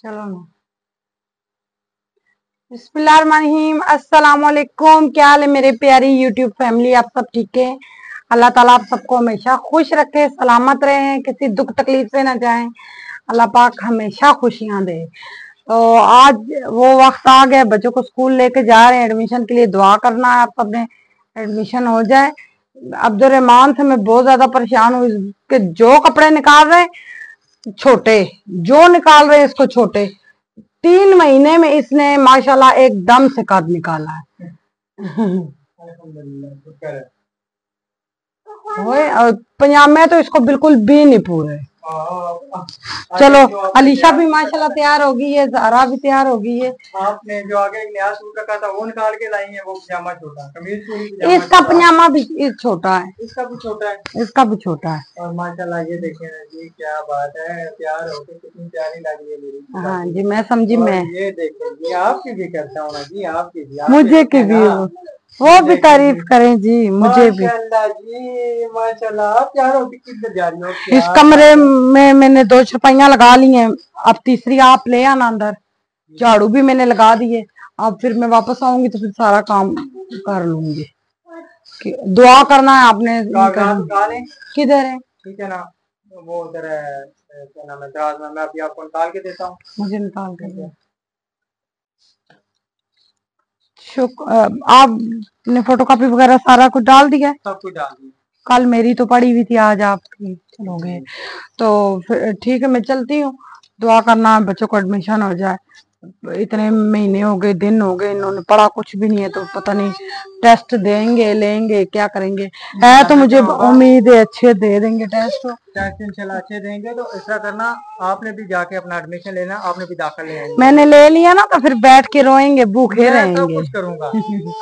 चलो ना। बिस्मिल्लाहिर्रहमानिर्रहीम, अस्सलाम वालेकुम। क्या हाल है मेरे प्यारी यूट्यूब फैमिली? आप सब ठीक है? अल्लाह ताला आप सबको हमेशा खुश रखे, सलामत रहे, किसी दुख तकलीफ से ना जाए। अल्लाह पाक हमेशा खुशियां दे। तो आज वो वक्त आ गया, बच्चों को स्कूल लेके जा रहे हैं, एडमिशन के लिए दुआ करना है, आप सबने एडमिशन हो जाए। अब्दुर्रहमान से मैं बहुत ज्यादा परेशान हूँ कि जो कपड़े निकाल रहे छोटे, जो निकाल रहे इसको छोटे। 3 महीने में इसने माशाल्लाह एकदम से कद निकाला है। और पजामे तो इसको बिल्कुल भी नहीं पूरे। चलो अलीशा भी माशाल्लाह तैयार हो गई है, ज़ारा भी तैयार हो गई है। आपने जो आगे एक नया सूट रखा था वो निकाल के लाई है, वो पजामा छोटा, कमीज पूरी इसका पजामा भी छोटा है, इसका भी छोटा है, इसका भी छोटा है। और माशाल्लाह ये देखें ना जी, क्या बात है, तैयार होके कितनी प्यारी लग रही है मेरी। हाँ जी, मैं समझी। मैं ये देखें जी, आपकी भी करता हूँ ना जी, आपकी भी, मुझे की भी वो भी तारीफ करें जी, मुझे भी। माशाल्लाह जी माशाल्लाह। आप तैयार होके किधर जा रही हो? इस कमरे में मैंने 2 छपाइयां लगा ली हैं, अब तीसरी आप ले आना अंदर। झाड़ू भी मैंने लगा दिए, अब फिर मैं वापस आऊंगी तो फिर सारा काम कर लूंगी। दुआ करना है आपने। किधर है? ठीक है ना, वो उधर है, क्या नाम है, दराज में। मैं अभी आपको निकाल के देता हूँ, मुझे निकाल के दे। आपने फोटोकॉपी वगैरह सारा कुछ डाल दिया है? सब कुछ डाल दिया। कल मेरी तो पड़ी हुई थी, आज आपकी चलोगे तो फिर ठीक है, मैं चलती हूँ। दुआ करना बच्चों को एडमिशन हो जाए। इतने महीने हो गए, दिन हो गए, इन्होंने पढ़ा कुछ भी नहीं है, तो पता नहीं टेस्ट देंगे लेंगे क्या करेंगे। है तो मुझे उम्मीद है अच्छे दे देंगे टेस्ट। टेस्ट इंशाल्लाह अच्छे देंगे। तो इस तरह करना, आपने भी जाके अपना एडमिशन लेना, आपने भी दाखिला ले आएंगे। मैंने ले लिया ना, तो फिर बैठ के रोएंगे, भूखे रहेंगे। सब कुछ करूंगा।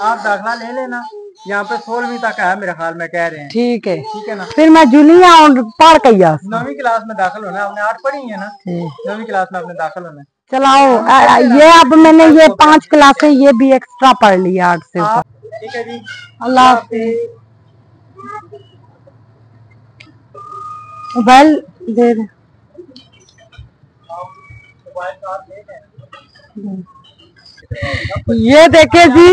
आप दाखिला ले लेना, यहाँ पे 16वीं तक है मेरे ख्याल में, कह रहे हैं। ठीक है, ठीक है ना। फिर मैं जूलिया और पढ़ के 9वीं क्लास में दाखिल होना है, आपने 8 पढ़ी है ना, 9वीं क्लास में आपने दाखिल होना है। चलाओ ये अब मैंने ये 5 क्लासें ये भी एक्स्ट्रा पढ़ लिया 8 से ऊपर। ठीक है जी, अल्लाह हाफिज। मोबाइल दे दे। ये देखे जी,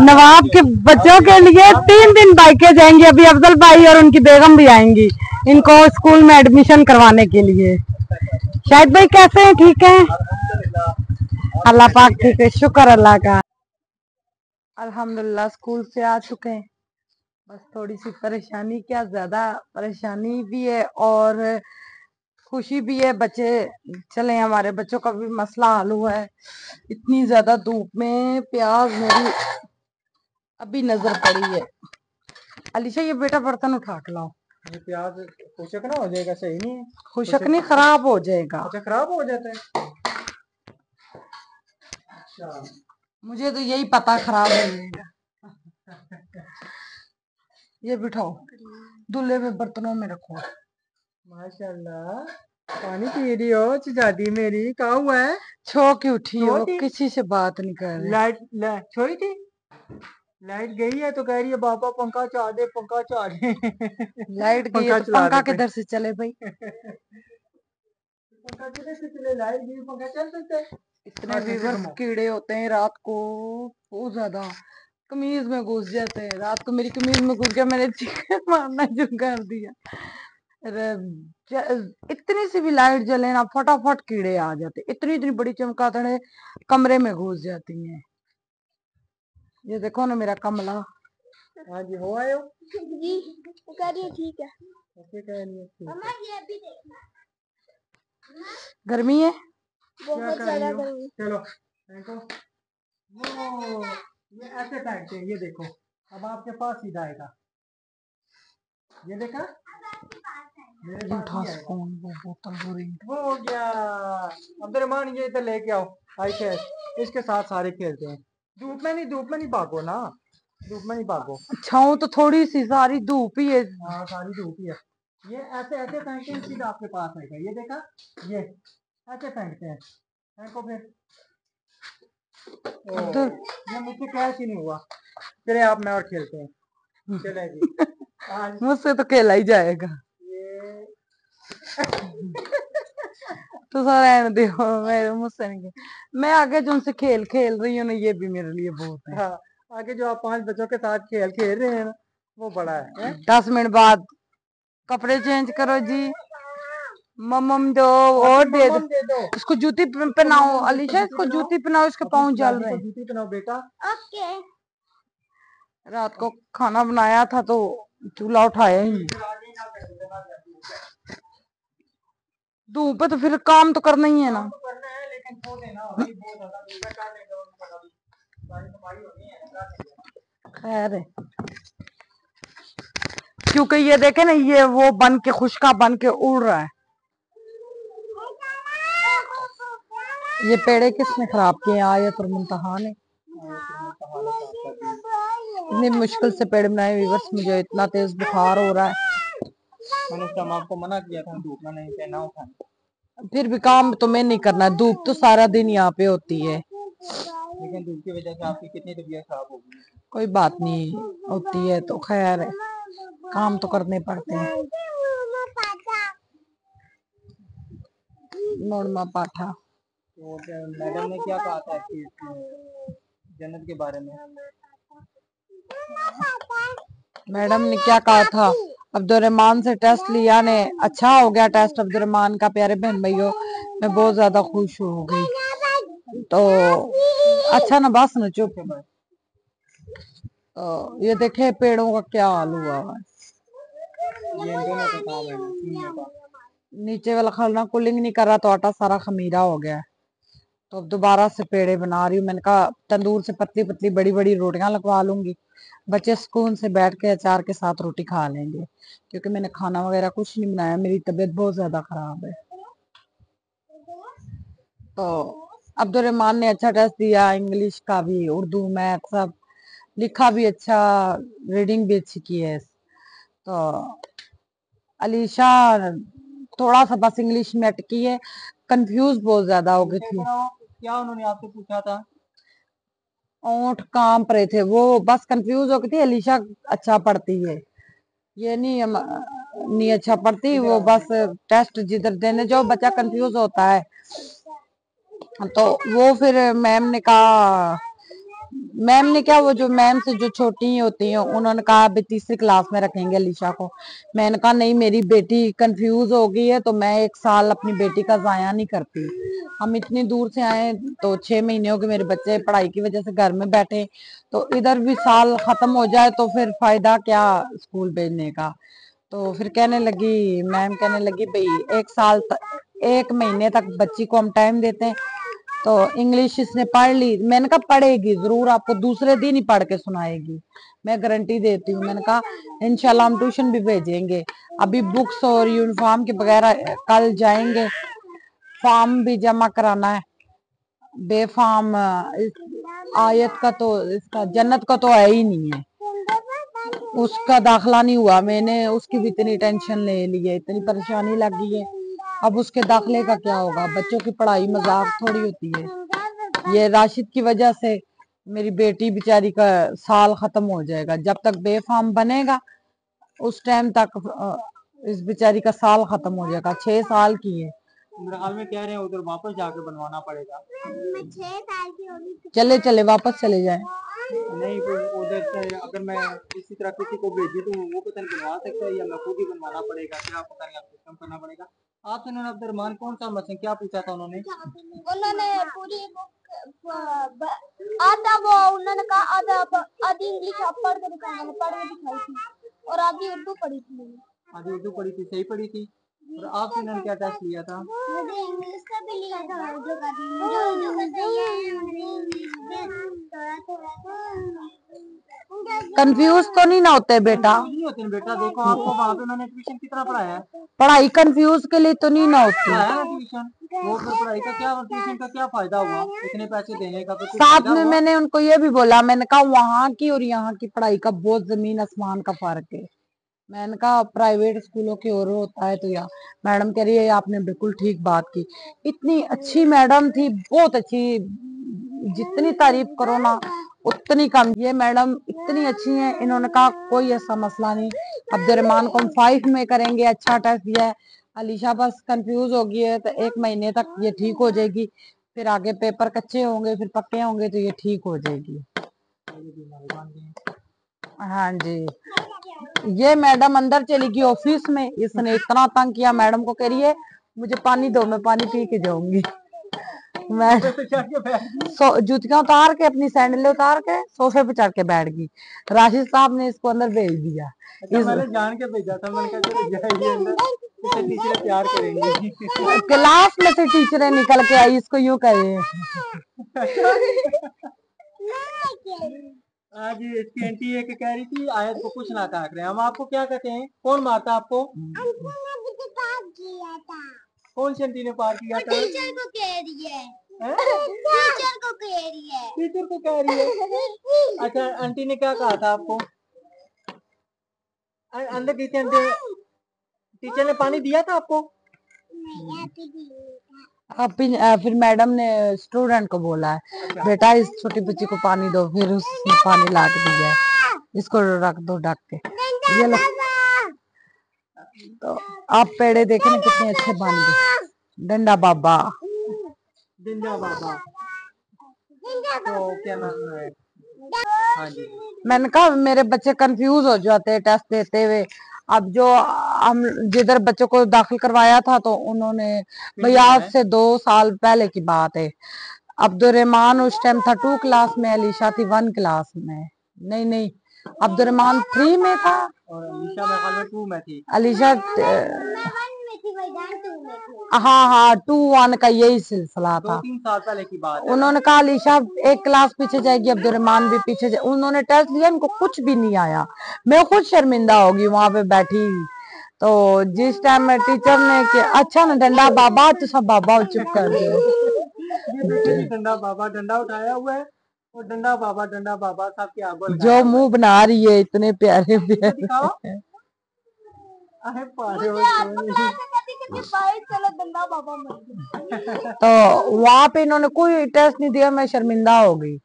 नवाब के बच्चों के लिए 3 दिन बाइकें जाएंगी। अभी अफजल भाई और उनकी बेगम भी आएंगी इनको स्कूल में एडमिशन करवाने के लिए। शाहिद भाई कैसे हैं? ठीक हैं? अल्लाह पाक ठीक है, शुक्र अल्लाह का। अल्हम्दुलिल्लाह स्कूल से आ चुके हैं। बस थोड़ी सी परेशानी, क्या ज्यादा परेशानी भी है और खुशी भी है। बच्चे चले, हमारे बच्चों का भी मसला हल हुआ है। इतनी ज्यादा धूप में प्याज मेरी अभी नजर पड़ी है। अलीशा ये बेटा बर्तन उठा के लाओ। ये प्याज खुशक ना हो जाएगा? सही नहीं है, खुशक नहीं, खराब हो जाएगा। अच्छा खराब हो जाता है। अच्छा, मुझे तो यही पता खराब हो जाएगा। ये बिठाओ, दूल्हे में बर्तनों में रखो। माशाल्लाह, पानी पी रही हो चाची मेरी? कहा हुआ है? छो के उठी हो, किसी से बात नहीं कर रही। लाइट छोड़ी थी, लाइट गई है तो कह रही है पापा पंखा चला दे, पंखा चला दे। लाइट गई है तो पंखा किधर से चले भाई? पंखा किधर से चले? लाइट गई, पंखा चल सकता है? इतने व्यूवर्स कीड़े होते हैं रात को, बहुत ज्यादा। कमीज में घुस जाते हैं रात को, मेरी कमीज में घुस गया, मैंने चीखे मारना शुरू कर दिया। इतनी सी भी लाइट जले ना, फटाफट कीड़े आ जाते। इतनी इतनी बड़ी चमगादड़ें कमरे में घुस जाती हैं। ये देखो ना मेरा कमला। हाँ जी, हो आए हो जी, वो कह रही है ठीक है। कैसे कह रही है? मम्मा ये भी देखना, गर्मी है, बहुत ज्यादा गर्मी। चलो देखो, वो ये ऐसे फेंकते हैं, ये देखो, अब आपके पास सीधा आएगा। ये देखा, मेरे पास नहीं आएगा। वो हो गया। अब्दुर्रहमान ये इधर लेके आओ, आई खेल, इसके साथ सारे खेलते हैं। धूप में नहीं भागो ना, धूप में नहीं भागो। छाँव तो थोड़ी सी, सारी धूप ही है। हाँ सारी धूप ही है। ये ऐसे ऐसे फेंकते हैं, सीधा आपके पास आएगा। ये देखा, ये ऐसे फेंकते हैं, फेंको फिर। ये मुझसे कैच ही नहीं हुआ। चले आप मैं और खेलते हैं, चले जी। मुझसे तो खेला ही जाएगा। ये तो सर रहने दो, मैं मुझसे नहीं मैं आगे जो उनसे खेल खेल रही हूँ ना, ये भी मेरे लिए बहुत है। हाँ, आगे जो आप 5 बच्चों के साथ खेल खेल रहे हैं ना, वो बड़ा है? 10 मिनट बाद कपड़े चेंज करो जी, मम्मम दो और दे दो, दे दो इसको जूती पहनाओ, अलीशा इसको जूती पहनाओ, इसके पाँव जल रहे हैं। जूती पहनाओ बेटा। ओके। रात को खाना बनाया था तो चूल्हा उठाया ही नहीं। धूप है तो फिर काम तो करना ही है ना। करना है लेकिन सो देना भाई, बहुत ज्यादा धूप है, क्या लेंगे उनको कभी सारी सफाई होनी है, क्या लेंगे। खैर है, क्योंकि ये देखे ना, ये वो बन के खुशका बन के उड़ रहा है। ये पेड़े किसने खराब किए? आयत और मुंतहा ने। इतनी मुश्किल से पेड़ बनाए व्यूअर्स, मुझे इतना तेज बुखार हो रहा है। मैंने उस टाइम आपको मना किया था धूप में नहीं पहना उठाना, फिर भी काम तो मैं नहीं करना, धूप तो सारा दिन यहाँ पे होती है। लेकिन धूप की वजह से आपकी कितनी तबीयत खराब हो गई। कोई बात नहीं, होती है तो खैर है, काम तो करने पड़ते हैं। नोरमा पाठा। तो मैडम ने क्या कहा था कि जन्नत के बारे में? मैडम ने क्या कहा था? अब्दुर्रहमान से टेस्ट लिया ने, अच्छा हो गया टेस्ट अब्दुर्रहमान का। प्यारे बहन भाइयों, मैं बहुत ज्यादा खुश हो गई। तो अच्छा ना, बस ना चुप। तो ये देखे पेड़ों का क्या हाल हुआ है। ये इन दोनों का काम है ना, सीनियर का। नीचे वाला खाना कूलिंग नहीं कर रहा तो आटा सारा खमीरा हो गया। तो अब दोबारा से पेड़े बना रही हूँ। मैंने कहा तंदूर से पतली पतली बड़ी बड़ी रोटियां लगवा लूंगी, बच्चे सुकून से बैठ के अचार के साथ रोटी खा लेंगे, क्योंकि मैंने खाना वगैरह कुछ नहीं बनाया, मेरी तबीयत बहुत ज्यादा खराब है। तो अब्दुर्रहमान ने अच्छा टेस्ट दिया, इंग्लिश का भी, उर्दू मैथ सब, लिखा भी अच्छा, रीडिंग भी अच्छी की है। तो अलीशा थोड़ा सा बस इंग्लिश में अटकी है, कंफ्यूज बहुत ज्यादा हो गई थी। क्या उन्होंने आपसे पूछा था? ओंठ कांप रहे थे वो, बस कंफ्यूज हो गई थी। अलीशा अच्छा पढ़ती है, ये नहीं अच्छा पढ़ती वो, बस टेस्ट जिधर देने जाओ बच्चा कंफ्यूज होता है। तो वो फिर मैम ने क्या, वो जो मैम से जो छोटी होती हैं, उन्होंने कहा अभी तीसरी क्लास में रखेंगे अलीशा को। मैंने कहा नहीं, मेरी बेटी कंफ्यूज हो गई है तो मैं 1 साल अपनी बेटी का जाया नहीं करती। हम इतनी दूर से आए, तो 6 महीने हो गए मेरे बच्चे पढ़ाई की वजह से घर में बैठे, तो इधर भी साल खत्म हो जाए तो फिर फायदा क्या स्कूल भेजने का। तो फिर मैम कहने लगी भाई 1 साल तक, 1 महीने तक बच्ची को हम टाइम देते हैं। तो इंग्लिश इसने पढ़ ली, मैंने कहा पढ़ेगी जरूर, आपको दूसरे दिन ही पढ़ के सुनाएगी, मैं गारंटी देती हूँ। मैंने कहा इंशाल्लाह हम ट्यूशन भी भेजेंगे। अभी बुक्स और यूनिफॉर्म के वगैरह कल जाएंगे, फॉर्म भी जमा कराना है। बेफार्म आयत का तो, इसका जन्नत का तो है ही नहीं है, उसका दाखला नहीं हुआ। मैंने उसकी भी इतनी टेंशन ले ली है, इतनी परेशानी लग गई है। अब उसके दाखले का क्या होगा? बच्चों की पढ़ाई मजाक थोड़ी होती है। ये राशिद की वजह से मेरी बेटी बेचारी का साल खत्म हो जाएगा। जब तक बेफार्म बनेगा उस टाइम तक इस बेचारी का साल खत्म हो जाएगा। 6 साल की है। मेरे हाल में कह रहे हैं उधर वापस जाके बनवाना पड़ेगा। मैं 6 साल की होगी। चले चले वापस चले जाए। नहीं, फिर उधर से अगर मैं इसी तरह किसी को भेजी तो वो पता नहीं बनवा सकता है या मैं खुद ही बनवाना पड़ेगा, क्या पता नहीं, आपको सिस्टम करना पड़ेगा। आपसे उन्होंने अब्दुर्रहमान कौन सा मसला क्या पूछा था उन्होंने? उन्होंने पूरी बुक आधा वो उन्होंने कहा आधी इंग्लिश आप पढ़ के दिखाओ, मैंने पढ़ के दिखाई थी, और आधी उर्दू पढ़ी थी मैंने। आधी उर्दू पढ़ी थी, सही पढ़ी थी। और आपसे उन्होंने क्या टेस्ट लिया था? मुझे इंग्लिश का भी लिया था, उर्दू का भी। मुझे उर्दू का सही है, मुझे इंग्लिश थोड़ा थोड़ा। कंफ्यूज तो नहीं ना होते बेटा? नहीं होते हैं बेटा, देखो आपको वहाँ पे मैंने ट्यूशन कितना पढ़ाया है। पढ़ाई कंफ्यूज के लिए तो नहीं ना होती। पढ़ाया ना ट्यूशन, वो फिर पढ़ाई का क्या, ट्यूशन का क्या फायदा हुआ इतने पैसे देने का? तो कुछ साथ फायदा में हुआ? मैंने उनको ये भी बोला, मैंने कहा वहां की और यहाँ की पढ़ाई का बहुत जमीन आसमान का फर्क है। मैंने कहा प्राइवेट स्कूलों की ओर होता है तो यहाँ। मैडम कह रही है आपने बिल्कुल ठीक बात की। इतनी अच्छी मैडम थी, बहुत अच्छी, जितनी तारीफ करो ना उतनी कम। ये मैडम इतनी अच्छी है, इन्होंने कहा कोई ऐसा मसला नहीं, अब्दुर्रहमान को हम 5 में करेंगे, अच्छा टेस्ट दिया है। अलीशा बस कंफ्यूज हो गई है, तो 1 महीने तक ये ठीक हो जाएगी, फिर आगे पेपर कच्चे होंगे फिर पक्के होंगे तो ये ठीक हो जाएगी। हाँ जी, ये मैडम अंदर चली गई ऑफिस में, इसने इतना तंग किया, मैडम को कह रही है मुझे पानी दो, मैं पानी पी के जाऊंगी। मैं जूतियां उतार के, अपनी सैंडल उतार के सोफे पे चढ़ के बैठ गई। राशिद साहब ने इसको अंदर भेज दिया। अच्छा, मैंने जान के भेजा था, मैंने कहा चलो जाइए अंदर, इससे टीचर प्यार करेंगे। क्लास में से टीचरें निकल के आई, इसको यूं कहे। आज इसकी आंटी एक कह रही थी आयत को कुछ ना काट रहे, हम आपको क्या कहते हैं, कौन मारता आपको? कौन सी आंटी ने पार किया था? टीचर को कह रही है। टीचर को कह रही है। टीचर को कह रही है। अच्छा, आंटी ने क्या कहा था आपको? अंदर टीचर ने पानी दिया था आपको? फिर मैडम ने स्टूडेंट को बोला है बेटा इस छोटी बच्ची को पानी दो, फिर उसने पानी ला के दिया है, इसको रख दो ढक के। ये लो, तो आप पेड़े देखे ना कितने अच्छे बन गए। डंडा बाबा, डंडा बाबा, तो क्या नाम है? हाँ जी, मैंने कहा मेरे बच्चे कंफ्यूज हो जाते हैं टेस्ट देते हुए। अब जो हम जिधर बच्चों को दाखिल करवाया था तो उन्होंने, भैया आज से 2 साल पहले की बात है, अब्दुर्रहमान उस टाइम था 2 क्लास में, अलीशा थी 1 क्लास में। नहीं, अब्दुर्रहमान 3 में था और अलीशा मेरे ख्याल में 2 में थी। अलीशा हाँ 2-1 का यही सिलसिला था। 2-3 साल पहले की बात है। उन्होंने कहा अलीशा 1 क्लास पीछे जाएगी, अब्दुर्रहमान भी पीछे जाए। उन्होंने टेस्ट लिया, इनको कुछ भी नहीं आया। मैं खुद शर्मिंदा होगी वहां पे बैठी। तो जिस टाइम में टीचर ने कि अच्छा ना डंडा बाबा, तो सब बाबा चुप कर दिए। डंडा बाबा, डंडा उठाया हुआ है और डंडा बाबा साहब के आगे जो मुंह बना रही है इतने प्यारे प्यारे। तो वहां पे इन्होंने कोई टेस्ट नहीं दिया, मैं शर्मिंदा हो गई।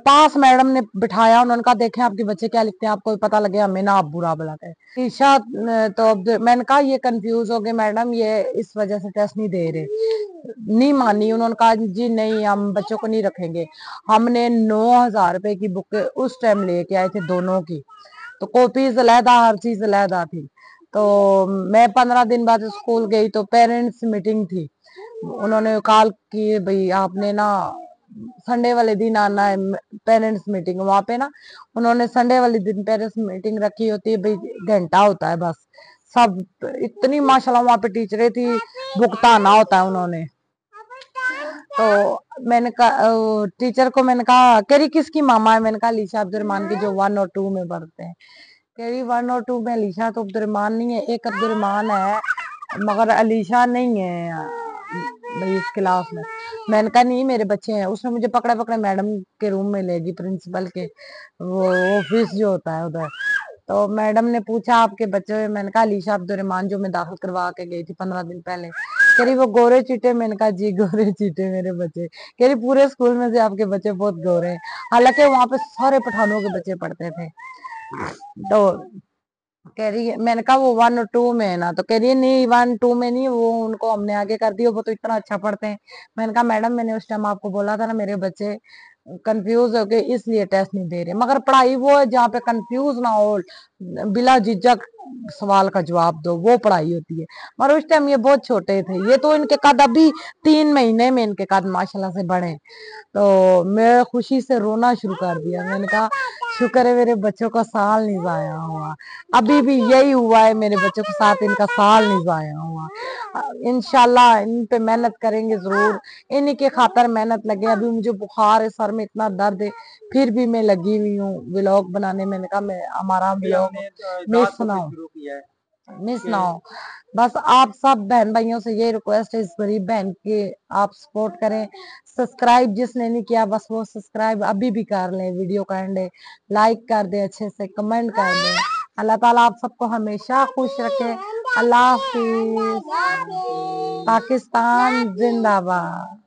पास मैडम ने बिठाया, उन्होंने कहा देखें आपके बच्चे क्या लिखते हैं, आपको पता लगे, हमें ना आप बुरा भला कहे। ईशा तो अब मैंने कहा ये कंफ्यूज हो गए मैडम, ये इस वजह से टेस्ट नहीं दे रहे। नहीं मानी, उन्होंने कहा जी नहीं हम बच्चों को नहीं रखेंगे। हमने 9,000 रुपए की बुक उस टाइम लेके आए थे दोनों की, तो कॉपीज अलहदा, हर चीज अलहदा थी। तो मैं 15 दिन बाद स्कूल गई तो पेरेंट्स मीटिंग थी, उन्होंने कॉल की भाई आपने ना संडे वाले दिन आना है पेरेंट्स मीटिंग। वहां पे ना उन्होंने संडे वाले दिन पेरेंट्स मीटिंग रखी होती है, भाई घंटा होता है बस। सब इतनी माशाल्लाह वहां पे टीचरें थी, भुगताना होता है उन्होंने। तो मैंने कहा टीचर को, मैंने कहा कह रही किसकी मामा है, मैंने कहा अलीशा अब्दुर्रहमान की जो 1 और 2 में पढ़ते हैं। कह रही 1 और 2 में अलीशा तो अब्दुर्रहमान नहीं है, एक अब्दुर्रहमान है मगर अलीशा नहीं है भाई इस क्लास में। मैंने कहा नहीं मेरे बच्चे हैं। उसने मुझे पकड़े पकड़े मैडम के रूम में ले गई, प्रिंसिपल के वो ऑफिस जो होता है उधर। तो मैडम ने पूछा आपके बच्चे, मैंने कहा अलीशा अब्दुर्रहमान जो मैं दाखिल करवा के गई थी 15 दिन पहले। कह रही वो गोरे चीटे, मैंने कहा जी गोरे चीटे मेरे बच्चे। कह रही पूरे स्कूल में से आपके बच्चे बहुत गोरे हैं, हालांकि वहां पे सारे पठानों के बच्चे पढ़ते थे। तो कह रही है, मैंने कहा वो 1 और 2 में है ना, तो कह रही है नहीं 1 2 में नहीं, वो उनको हमने आगे कर दिया, वो तो इतना अच्छा पढ़ते हैं। मैंने कहा मैडम मैंने उस टाइम आपको बोला था ना मेरे बच्चे कंफ्यूज हो गए इसलिए टेस्ट नहीं दे रहे, मगर पढ़ाई वो है जहाँ पे कंफ्यूज ना हो, बिला झिझक सवाल का जवाब दो, वो पढ़ाई होती है। मगर उस टाइम ये बहुत छोटे थे, ये तो इनके कद अभी 3 महीने में इनके कद माशाल्लाह से बढ़े। तो मैं खुशी से रोना शुरू कर दिया, मैंने कहा शुक्र है मेरे बच्चों का साल नहीं जाया हुआ। अभी भी यही हुआ है मेरे बच्चों के साथ, इनका साल नहीं जाया हुआ। इंशाल्लाह इन पे मेहनत करेंगे जरूर, इन्हीं के खातर मेहनत लगे। अभी मुझे बुखार है, सर में इतना दर्द है, फिर भी मैं लगी हुई हूँ व्लॉग बनाने। मैंने कहा मैं हमारा व्लॉग मिस ना हो। बस आप सब बहन भाइयों से ये रिक्वेस्ट है, इस गरीब बहन के आप सपोर्ट करें। सब्सक्राइब जिसने नहीं किया बस वो सब्सक्राइब अभी भी कर लें, वीडियो का एंड लाइक कर दे, अच्छे से कमेंट कर दे। अल्लाह ताला आप सबको हमेशा खुश रखे। अल्लाह हाफिज। पाकिस्तान जिंदाबाद।